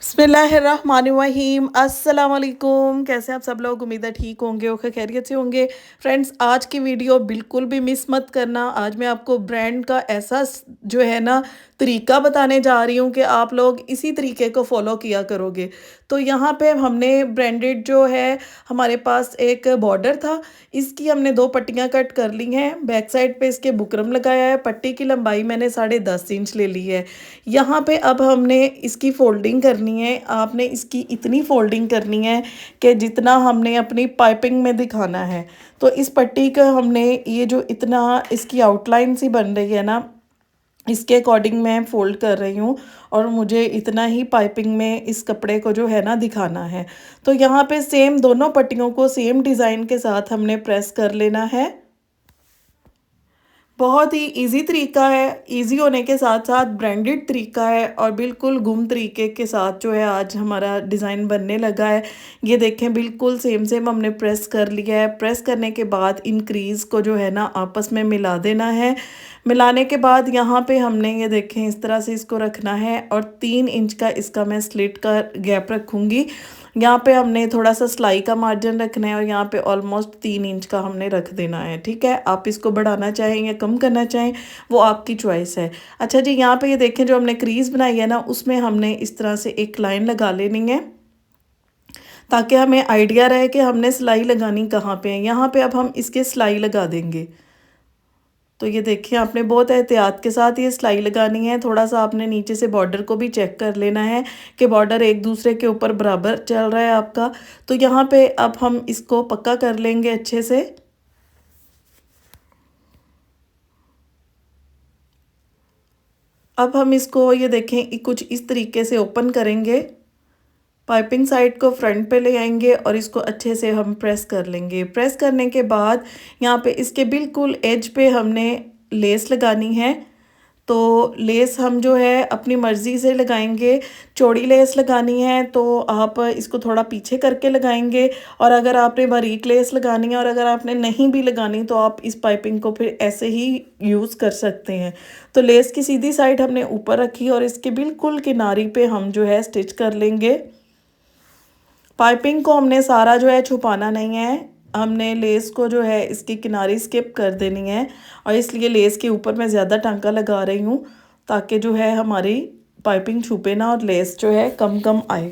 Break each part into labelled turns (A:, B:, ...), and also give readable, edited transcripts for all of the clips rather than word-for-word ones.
A: बिस्मिल्लाहिर्रहमानिर्रहीम अस्सलाम वालेकुम। कैसे आप सब लोग? उम्मीद है ठीक होंगे और खैरियत से होंगे। फ्रेंड्स, आज की वीडियो बिल्कुल भी मिस मत करना। आज मैं आपको ब्रांड का ऐसा जो है ना तरीका बताने जा रही हूँ कि आप लोग इसी तरीके को फॉलो किया करोगे। तो यहाँ पे हमने ब्रांडेड जो है, हमारे पास एक बॉर्डर था, इसकी हमने दो पट्टियाँ कट कर ली हैं। बैक साइड पे इसके बुकरम लगाया है। पट्टी की लंबाई मैंने 10.5 इंच ले ली है। यहाँ पे अब हमने इसकी फ़ोल्डिंग करनी है। आपने इसकी इतनी फ़ोल्डिंग करनी है कि जितना हमने अपनी पाइपिंग में दिखाना है। तो इस पट्टी का हमने ये जो इतना इसकी आउटलाइन सी बन रही है ना, इसके अकॉर्डिंग मैं फ़ोल्ड कर रही हूँ और मुझे इतना ही पाइपिंग में इस कपड़े को जो है ना दिखाना है। तो यहाँ पे सेम दोनों पट्टियों को सेम डिज़ाइन के साथ हमने प्रेस कर लेना है। बहुत ही इजी तरीका है, इजी होने के साथ साथ ब्रांडेड तरीका है और बिल्कुल गुम तरीके के साथ जो है आज हमारा डिज़ाइन बनने लगा है। ये देखें, बिल्कुल सेम सेम हमने प्रेस कर लिया है। प्रेस करने के बाद इंक्रीज़ को जो है ना आपस में मिला देना है। मिलाने के बाद यहाँ पे हमने ये देखें इस तरह से इसको रखना है और 3 इंच का इसका मैं स्लिट का गैप रखूँगी। यहाँ पे हमने थोड़ा सा सिलाई का मार्जिन रखना है और यहाँ पे ऑलमोस्ट 3 इंच का हमने रख देना है। ठीक है, आप इसको बढ़ाना चाहें या कम करना चाहें वो आपकी चॉइस है। अच्छा जी, यहाँ पे ये देखें जो हमने क्रीज बनाई है ना, उसमें हमने इस तरह से एक लाइन लगा लेनी है ताकि हमें आइडिया रहे कि हमने सिलाई लगानी कहाँ पे है। यहाँ पे अब हम इसके सिलाई लगा देंगे। तो ये देखिए, आपने बहुत एहतियात के साथ ये सिलाई लगानी है। थोड़ा सा आपने नीचे से बॉर्डर को भी चेक कर लेना है कि बॉर्डर एक दूसरे के ऊपर बराबर चल रहा है आपका। तो यहाँ पे अब हम इसको पक्का कर लेंगे अच्छे से। अब हम इसको ये देखें कुछ इस तरीके से ओपन करेंगे। पाइपिंग साइड को फ्रंट पे ले आएंगे और इसको अच्छे से हम प्रेस कर लेंगे। प्रेस करने के बाद यहाँ पे इसके बिल्कुल एज पे हमने लेस लगानी है। तो लेस हम जो है अपनी मर्ज़ी से लगाएंगे। चौड़ी लेस लगानी है तो आप इसको थोड़ा पीछे करके लगाएंगे, और अगर आपने बारीक लेस लगानी है और अगर आपने नहीं भी लगानी तो आप इस पाइपिंग को फिर ऐसे ही यूज़ कर सकते हैं। तो लेस की सीधी साइड हमने ऊपर रखी और इसके बिल्कुल किनारी पे हम जो है स्टिच कर लेंगे। पाइपिंग को हमने सारा जो है छुपाना नहीं है, हमने लेस को जो है इसकी किनारी स्किप कर देनी है। और इसलिए लेस के ऊपर मैं ज़्यादा टांका लगा रही हूँ ताकि जो है हमारी पाइपिंग छुपे ना और लेस जो है कम कम आए।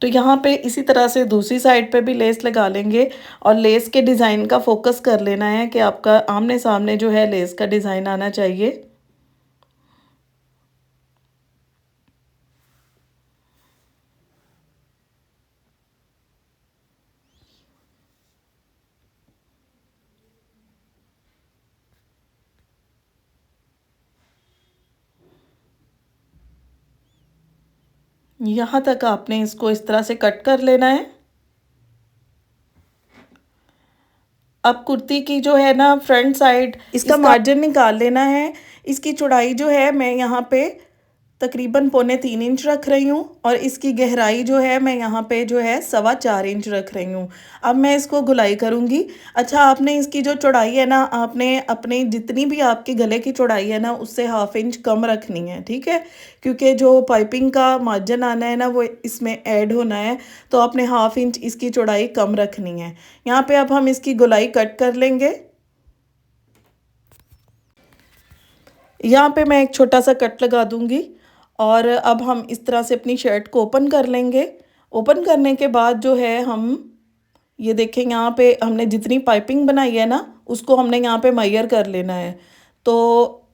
A: तो यहाँ पे इसी तरह से दूसरी साइड पे भी लेस लगा लेंगे और लेस के डिज़ाइन का फोकस कर लेना है कि आपका आमने सामने जो है लेस का डिज़ाइन आना चाहिए। यहाँ तक आपने इसको इस तरह से कट कर लेना है। अब कुर्ती की जो है ना फ्रंट साइड इसका मार्जिन निकाल लेना है। इसकी चौड़ाई जो है मैं यहाँ पे तकरीबन 3.25 इंच रख रही हूँ और इसकी गहराई जो है मैं यहाँ पे जो है 4.25 इंच रख रही हूँ। अब मैं इसको गुलाई करूँगी। अच्छा, आपने इसकी जो चौड़ाई है ना, आपने अपनी जितनी भी आपके गले की चौड़ाई है ना उससे 1/2 इंच कम रखनी है। ठीक है, क्योंकि जो पाइपिंग का मार्जिन आना है ना वो इसमें ऐड होना है, तो आपने 1/2 इंच इसकी चौड़ाई कम रखनी है। यहाँ पे अब हम इसकी गोलाई कट कर लेंगे। यहाँ पे मैं एक छोटा सा कट लगा दूंगी और अब हम इस तरह से अपनी शर्ट को ओपन कर लेंगे। ओपन करने के बाद जो है हम ये देखें, यहाँ पे हमने जितनी पाइपिंग बनाई है ना उसको हमने यहाँ पे मेजर कर लेना है। तो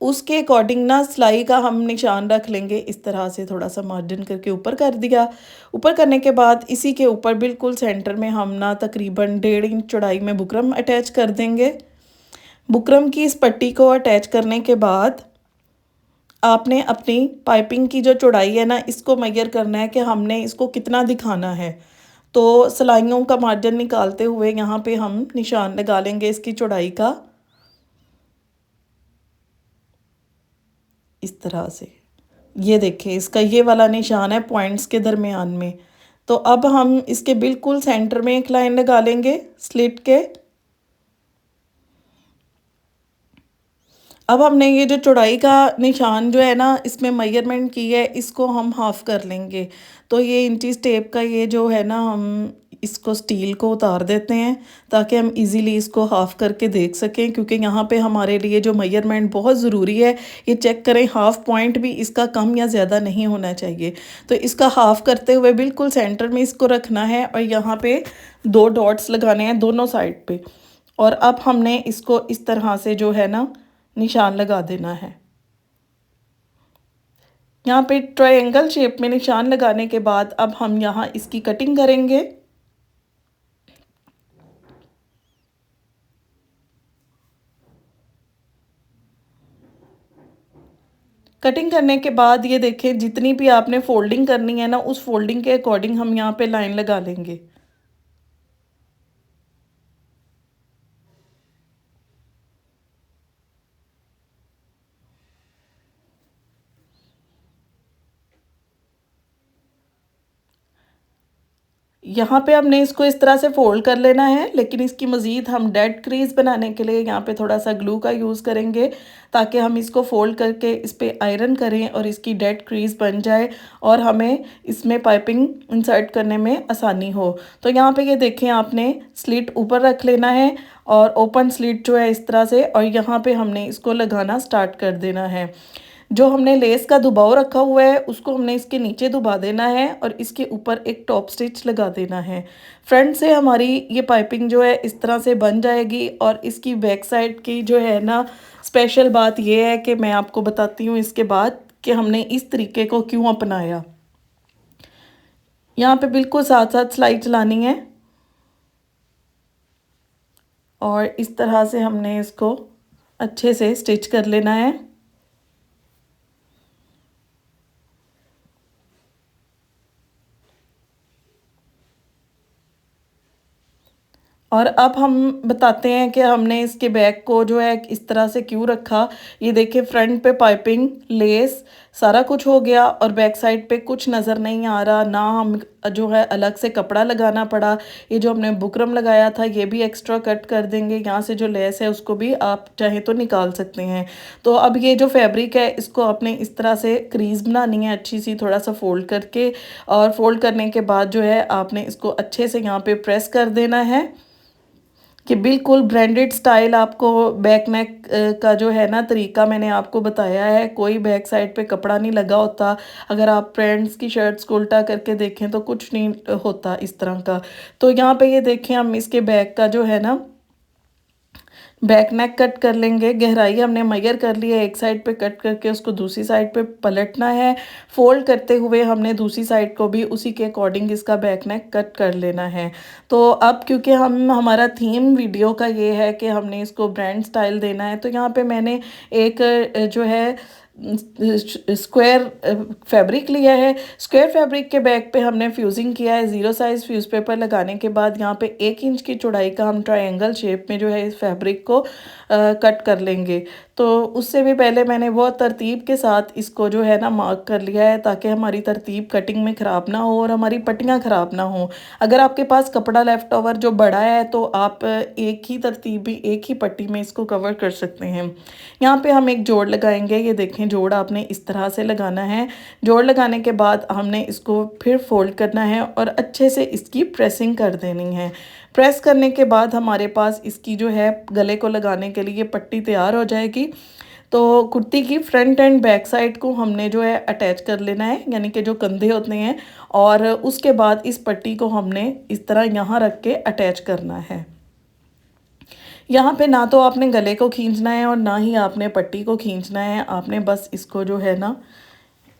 A: उसके अकॉर्डिंग ना सिलाई का हम निशान रख लेंगे। इस तरह से थोड़ा सा मार्जिन करके ऊपर कर दिया। ऊपर करने के बाद इसी के ऊपर बिल्कुल सेंटर में हम ना तकरीबन 1.5 इंच चौड़ाई में बुकरम अटैच कर देंगे। बुकरम की इस पट्टी को अटैच करने के बाद आपने अपनी पाइपिंग की जो चौड़ाई है ना इसको मेजर करना है कि हमने इसको कितना दिखाना है। तो सिलाइयों का मार्जिन निकालते हुए यहाँ पे हम निशान लगा लेंगे इसकी चौड़ाई का, इस तरह से। ये देखिए, इसका ये वाला निशान है पॉइंट्स के दरमियान में। तो अब हम इसके बिल्कुल सेंटर में एक लाइन लगा लेंगे स्लिट के। अब हमने ये जो चौड़ाई का निशान जो है ना इसमें मेजरमेंट की है, इसको हम हाफ कर लेंगे। तो ये इंचीज टेप का ये जो है ना, हम इसको स्टील को उतार देते हैं ताकि हम इजीली इसको हाफ करके देख सकें, क्योंकि यहाँ पे हमारे लिए जो मेजरमेंट बहुत ज़रूरी है, ये चेक करें हाफ पॉइंट भी इसका कम या ज़्यादा नहीं होना चाहिए। तो इसका हाफ करते हुए बिल्कुल सेंटर में इसको रखना है और यहाँ पे 2 डॉट्स लगाने हैं दोनों साइड पे। और अब हमने इसको इस तरह से जो है ना निशान लगा देना है। यहाँ पे ट्रायंगल शेप में निशान लगाने के बाद अब हम यहाँ इसकी कटिंग करेंगे। कटिंग करने के बाद ये देखें, जितनी भी आपने फोल्डिंग करनी है ना, उस फोल्डिंग के अकॉर्डिंग हम यहाँ पे लाइन लगा लेंगे। यहाँ पे हमने इसको इस तरह से फोल्ड कर लेना है, लेकिन इसकी मज़ीद हम डेड क्रीज बनाने के लिए यहाँ पे थोड़ा सा ग्लू का यूज़ करेंगे, ताकि हम इसको फोल्ड करके इस पर आयरन करें और इसकी डेड क्रीज बन जाए और हमें इसमें पाइपिंग इंसर्ट करने में आसानी हो। तो यहाँ पे ये देखें, आपने स्लिट ऊपर रख लेना है और ओपन स्लिट जो है इस तरह से, और यहाँ पे हमने इसको लगाना स्टार्ट कर देना है। जो हमने लेस का दुबाव रखा हुआ है उसको हमने इसके नीचे दुबा देना है और इसके ऊपर एक टॉप स्टिच लगा देना है। फ्रंट से हमारी ये पाइपिंग जो है इस तरह से बन जाएगी। और इसकी बैक साइड की जो है ना स्पेशल बात ये है कि मैं आपको बताती हूँ इसके बाद कि हमने इस तरीके को क्यों अपनाया। यहाँ पे बिल्कुल साथ साथ सिलाई चलानी है और इस तरह से हमने इसको अच्छे से स्टिच कर लेना है। और अब हम बताते हैं कि हमने इसके बैक को जो है इस तरह से क्यों रखा। ये देखिए, फ्रंट पे पाइपिंग, लेस, सारा कुछ हो गया और बैक साइड पे कुछ नज़र नहीं आ रहा ना। हम जो है अलग से कपड़ा लगाना पड़ा। ये जो हमने बुकरम लगाया था ये भी एक्स्ट्रा कट कर देंगे। यहाँ से जो लेस है उसको भी आप चाहे तो निकाल सकते हैं। तो अब ये जो फैब्रिक है इसको आपने इस तरह से क्रीज बनानी है अच्छी सी, थोड़ा सा फोल्ड करके। और फोल्ड करने के बाद जो है आपने इसको अच्छे से यहाँ पे प्रेस कर देना है कि बिल्कुल ब्रांडेड स्टाइल आपको बैक नेक का जो है ना तरीका मैंने आपको बताया है। कोई बैक साइड पे कपड़ा नहीं लगा होता। अगर आप फ्रेंड्स की शर्ट्स को उल्टा करके देखें तो कुछ नहीं होता इस तरह का। तो यहाँ पे ये देखें, हम इसके बैक का जो है ना बैक नेक कट कर लेंगे। गहराई हमने मेजर कर लिया, एक साइड पे कट करके उसको दूसरी साइड पे पलटना है। फोल्ड करते हुए हमने दूसरी साइड को भी उसी के अकॉर्डिंग इसका बैक नेक कट कर लेना है। तो अब क्योंकि हम हमारा थीम वीडियो का ये है कि हमने इसको ब्रांड स्टाइल देना है, तो यहाँ पे मैंने एक जो है स्क्वायर फैब्रिक लिया है। स्क्वायर फैब्रिक के बैक पे हमने फ्यूजिंग किया है। ज़ीरो साइज़ फ्यूज़ पेपर लगाने के बाद यहाँ पे 1 इंच की चौड़ाई का हम ट्रायंगल शेप में जो है इस फैब्रिक को कट कर लेंगे। तो उससे भी पहले मैंने बहुत तरतीब के साथ इसको जो है ना मार्क कर लिया है, ताकि हमारी तरतीब कटिंग में ख़राब ना हो और हमारी पट्टियाँ ख़राब ना हो। अगर आपके पास कपड़ा लेफ़्ट ओवर जो बड़ा है तो आप एक ही तरतीब में एक ही पट्टी में इसको कवर कर सकते हैं। यहाँ पे हम एक जोड़ लगाएंगे। ये देखें, जोड़ आपने इस तरह से लगाना है। जोड़ लगाने के बाद हमने इसको फिर फोल्ड करना है और अच्छे से इसकी प्रेसिंग कर देनी है। प्रेस करने के बाद हमारे पास इसकी जो है गले को लगाने के लिए पट्टी तैयार हो जाएगी। तो कुर्ती की फ्रंट एंड बैक साइड को हमने जो है अटैच कर लेना है, यानी कि जो कंधे होते हैं, और उसके बाद इस पट्टी को हमने इस तरह यहाँ रख के अटैच करना है। यहाँ पे ना तो आपने गले को खींचना है और ना ही आपने पट्टी को खींचना है। आपने बस इसको जो है ना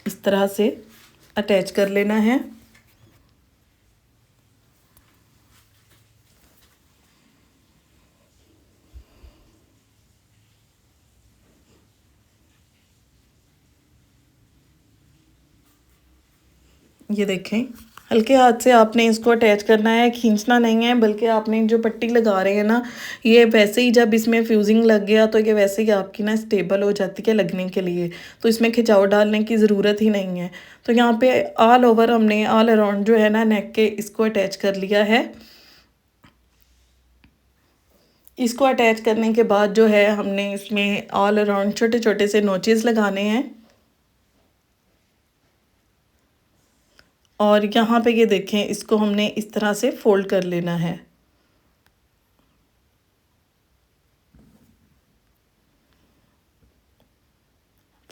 A: इस तरह से अटैच कर लेना है। ये देखें, हल्के हाथ से आपने इसको अटैच करना है, खींचना नहीं है। बल्कि आपने जो पट्टी लगा रहे हैं ना, ये वैसे ही जब इसमें फ्यूजिंग लग गया तो ये वैसे ही आपकी ना स्टेबल हो जाती है लगने के लिए। तो इसमें खिंचाव डालने की ज़रूरत ही नहीं है। तो यहाँ पे ऑल ओवर हमने ऑल अराउंड जो है ना नेक के इसको अटैच कर लिया है। इसको अटैच करने के बाद जो है हमने इसमें ऑल अराउंड छोटे छोटे से नोचेस लगाने हैं। और यहाँ पे ये देखें, इसको हमने इस तरह से फोल्ड कर लेना है।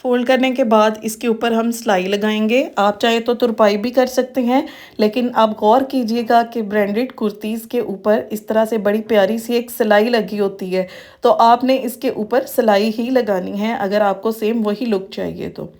A: फोल्ड करने के बाद इसके ऊपर हम सिलाई लगाएंगे। आप चाहे तो तुरपाई भी कर सकते हैं, लेकिन आप गौर कीजिएगा कि ब्रांडेड कुर्तीज़ के ऊपर इस तरह से बड़ी प्यारी सी एक सिलाई लगी होती है, तो आपने इसके ऊपर सिलाई ही लगानी है अगर आपको सेम वही लुक चाहिए तो।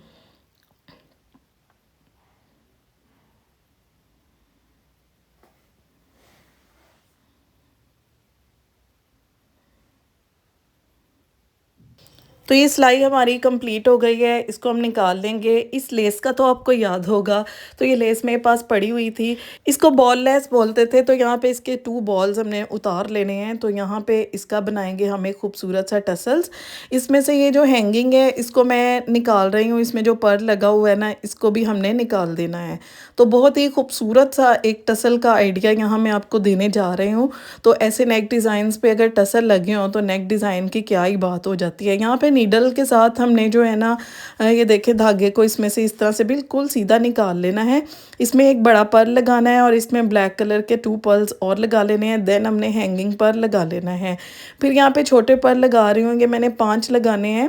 A: तो ये सिलाई हमारी कंप्लीट हो गई है, इसको हम निकाल लेंगे। इस लेस का तो आपको याद होगा, तो ये लेस मेरे पास पड़ी हुई थी, इसको बॉल लेस बोलते थे। तो यहाँ पे इसके 2 बॉल्स हमने उतार लेने हैं। तो यहाँ पे इसका बनाएंगे हमें खूबसूरत सा टसल्स। इसमें से ये जो हैंगिंग है इसको मैं निकाल रही हूँ, इसमें जो पर्ल लगा हुआ है ना, इसको भी हमने निकाल देना है। तो बहुत ही खूबसूरत सा एक टसल का आइडिया यहाँ मैं आपको देने जा रही हूँ। तो ऐसे नेक डिज़ाइंस पे अगर टसल लगे हों तो नेक डिज़ाइन की क्या ही बात हो जाती है। यहाँ पे नीडल के साथ हमने जो है ना, ये देखें, धागे को इसमें से इस तरह से बिल्कुल सीधा निकाल लेना है। इसमें एक बड़ा पर्ल लगाना है और इसमें ब्लैक कलर के 2 पर्ल्स और लगा लेने हैं। देन हमने हैंगिंग पर्ल लगा लेना है। फिर यहाँ पे छोटे पर्ल लगा रही हूँ, ये मैंने 5 लगाने हैं।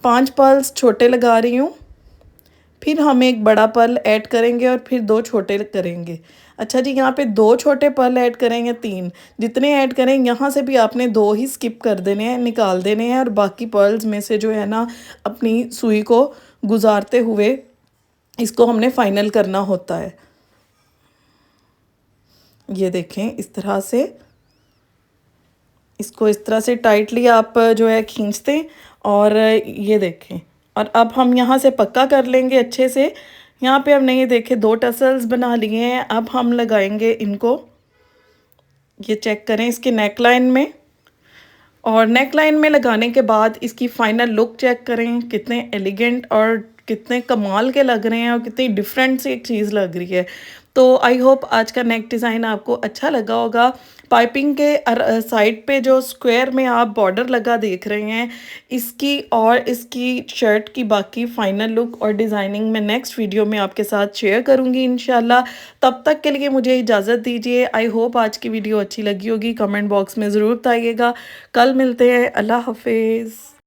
A: 5 पर्ल्स छोटे लगा रही हूँ। फिर हम एक बड़ा पर्ल ऐड करेंगे और फिर 2 छोटे करेंगे। अच्छा जी, यहाँ पे 2 छोटे पर्ल ऐड करेंगे, 3 जितने ऐड करें यहाँ से भी आपने 2 ही स्किप कर देने हैं, निकाल देने हैं। और बाकी पर्ल्स में से जो है ना, अपनी सुई को गुजारते हुए इसको हमने फाइनल करना होता है। ये देखें, इस तरह से इसको इस तरह से टाइटली आप जो है खींचते हैं। और ये देखें, और अब हम यहाँ से पक्का कर लेंगे अच्छे से। यहाँ पे हमने ये देखे 2 टसल्स बना लिए हैं। अब हम लगाएंगे इनको, ये चेक करें इसके नेक लाइन में। और नेक लाइन में लगाने के बाद इसकी फाइनल लुक चेक करें, कितने एलिगेंट और कितने कमाल के लग रहे हैं और कितनी डिफरेंट सी एक चीज़ लग रही है। तो आई होप आज का नेक डिज़ाइन आपको अच्छा लगा होगा। पाइपिंग के साइड पे जो स्क्वायर में आप बॉर्डर लगा देख रहे हैं, इसकी और इसकी शर्ट की बाकी फाइनल लुक और डिज़ाइनिंग मैं नेक्स्ट वीडियो में आपके साथ शेयर करूँगी इंशाल्लाह। तब तक के लिए मुझे इजाज़त दीजिए। आई होप आज की वीडियो अच्छी लगी होगी। कमेंट बॉक्स में ज़रूर बताइएगा। कल मिलते हैं। अल्लाह हाफिज़।